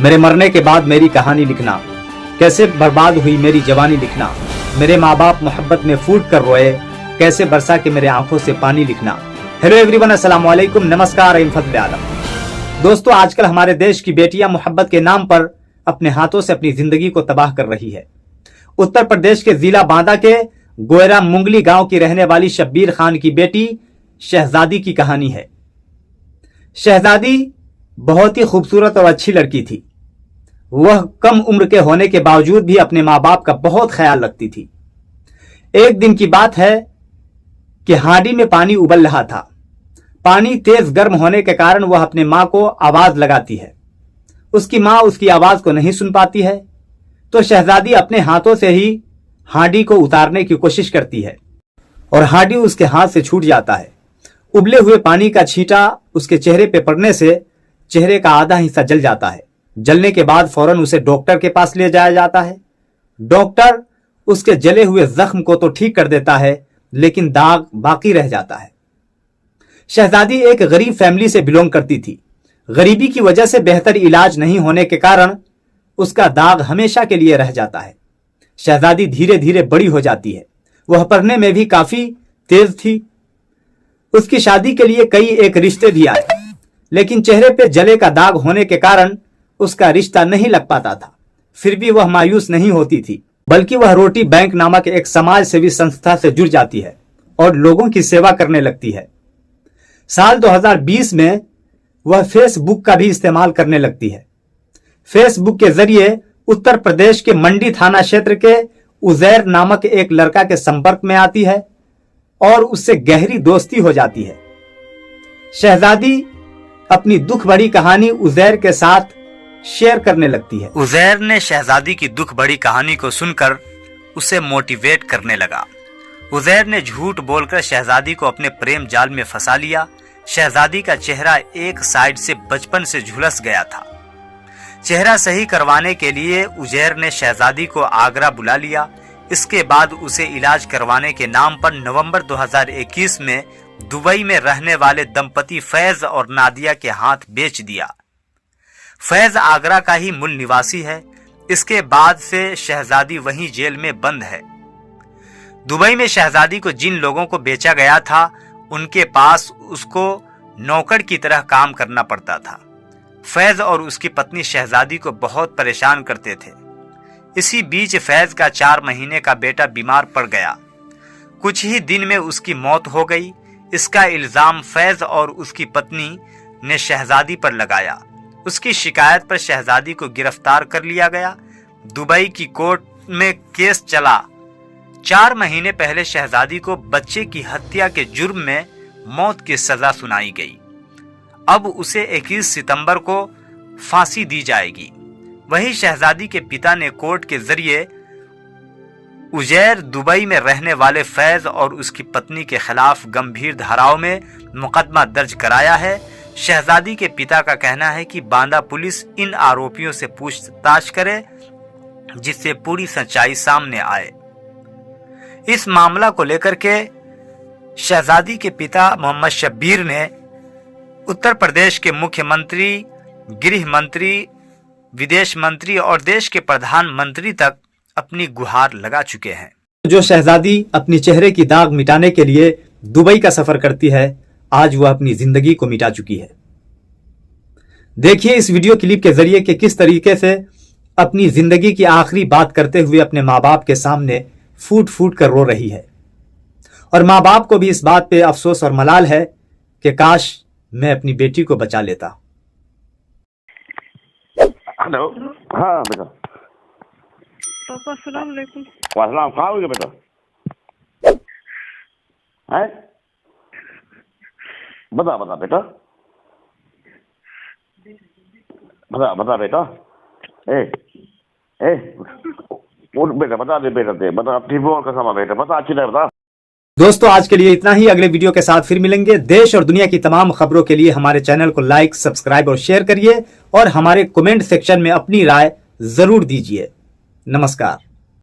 मेरे मरने के बाद मेरी कहानी लिखना, कैसे बर्बाद हुई मेरी जवानी लिखना, मेरे माँ बाप मोहब्बत में फूट कर रोए, कैसे बरसा के मेरे आंखों से पानी लिखना। हेलो एवरीवन, अस्सलाम वालेकुम, नमस्कार, फजल आलम। दोस्तों, आजकल हमारे देश की बेटियां मोहब्बत के नाम पर अपने हाथों से अपनी जिंदगी को तबाह कर रही है। उत्तर प्रदेश के जिला बांदा के गोयरा मुंगली गांव की रहने वाली शब्बीर खान की बेटी शहजादी की कहानी है। शहजादी बहुत ही खूबसूरत और अच्छी लड़की थी। वह कम उम्र के होने के बावजूद भी अपने माँ बाप का बहुत ख्याल रखती थी। एक दिन की बात है कि हांडी में पानी उबल रहा था। पानी तेज गर्म होने के कारण वह अपने माँ को आवाज लगाती है। उसकी माँ उसकी आवाज को नहीं सुन पाती है, तो शहजादी अपने हाथों से ही हांडी को उतारने की कोशिश करती है और हांडी उसके हाथ से छूट जाता है। उबले हुए पानी का छींटा उसके चेहरे पे पड़ने से चेहरे का आधा हिस्सा जल जाता है। जलने के बाद फौरन उसे डॉक्टर के पास ले जाया जाता है। डॉक्टर उसके जले हुए जख्म को तो ठीक कर देता है, लेकिन दाग बाकी रह जाता है। शहजादी एक गरीब फैमिली से बिलोंग करती थी। गरीबी की वजह से बेहतर इलाज नहीं होने के कारण उसका दाग हमेशा के लिए रह जाता है। शहजादी धीरे धीरे बड़ी हो जाती है। वह पढ़ने में भी काफी तेज थी। उसकी शादी के लिए कई एक रिश्ते भी आए, लेकिन चेहरे पे जले का दाग होने के कारण उसका रिश्ता नहीं लग पाता था। फिर भी वह मायूस नहीं होती थी, बल्कि वह रोटी बैंक नामक एक समाज सेवी संस्था से जुड़ जाती है और लोगों की सेवा करने लगती है। साल 2020 में वह फेसबुक का भी इस्तेमाल करने लगती है। फेसबुक के जरिए उत्तर प्रदेश के मंडी थाना क्षेत्र के उजैर नामक एक लड़का के संपर्क में आती है और उससे गहरी दोस्ती हो जाती है। शहजादी अपनी दुख भरी कहानी उजैर के साथ शेयर करने लगती है। उजैर ने शहजादी की दुख भरी कहानी को सुनकर उसे मोटिवेट करने लगा। उजैर ने झूठ बोलकर शहजादी को अपने प्रेम जाल में फंसा लिया। शहजादी का चेहरा एक साइड से बचपन से झुलस गया था। चेहरा सही करवाने के लिए उजैर ने शहजादी को आगरा बुला लिया। इसके बाद उसे इलाज करवाने के नाम पर नवंबर 2021 में दुबई में रहने वाले दंपति फैज और नादिया के हाथ बेच दिया। फैज आगरा का ही मूल निवासी है। इसके बाद से शहजादी वहीं जेल में बंद है। दुबई में शहजादी को जिन लोगों को बेचा गया था, उनके पास उसको नौकर की तरह काम करना पड़ता था। फैज और उसकी पत्नी शहजादी को बहुत परेशान करते थे। इसी बीच फैज का 4 महीने का बेटा बीमार पड़ गया। कुछ ही दिन में उसकी मौत हो गई। इसका इल्जाम फैज और उसकी पत्नी ने शहजादी पर लगाया। उसकी शिकायत पर शहजादी को गिरफ्तार कर लिया गया। दुबई की कोर्ट में केस चला। 4 महीने पहले शहजादी को बच्चे की हत्या के जुर्म में मौत की सजा सुनाई गई। अब उसे 21 सितंबर को फांसी दी जाएगी। वहीं शहजादी के पिता ने कोर्ट के जरिए उजैर दुबई में रहने वाले फैज और उसकी पत्नी के खिलाफ गंभीर धाराओं में मुकदमा दर्ज कराया है। शहजादी के पिता का कहना है कि बांदा पुलिस इन आरोपियों से पूछताछ करे, जिससे पूरी सच्चाई सामने आए। इस मामला को लेकर के शहजादी के पिता मोहम्मद शब्बीर ने उत्तर प्रदेश के मुख्यमंत्री, गृह मंत्री, विदेश मंत्री और देश के प्रधानमंत्री तक अपनी गुहार लगा चुके हैं। जो शहजादी अपनी चेहरे की दाग मिटाने के लिए दुबई का सफर करती है, आज वह अपनी जिंदगी को मिटा चुकी है। देखिए इस वीडियो क्लिप के जरिए कि किस तरीके से अपनी जिंदगी की आखिरी बात करते हुए अपने माँ बाप के सामने फूट फूट कर रो रही है। और माँ बाप को भी इस बात पे अफसोस और मलाल है कि काश मैं अपनी बेटी को बचा लेता। हेलो। हाँ बेटा। पापा अस्सलाम वालेकुम। वालेकुम। कहाँ हो गए बेटा? हैं? बता बता बेटा, बता बता बेटा। ए उठ बेटा, बता दे बेटा, दे बता। अब ठीक और कसम बेटा, बता अच्छी तरह बता। दोस्तों आज के लिए इतना ही। अगले वीडियो के साथ फिर मिलेंगे। देश और दुनिया की तमाम खबरों के लिए हमारे चैनल को लाइक, सब्सक्राइब और शेयर करिए और हमारे कमेंट सेक्शन में अपनी राय जरूर दीजिए। नमस्कार।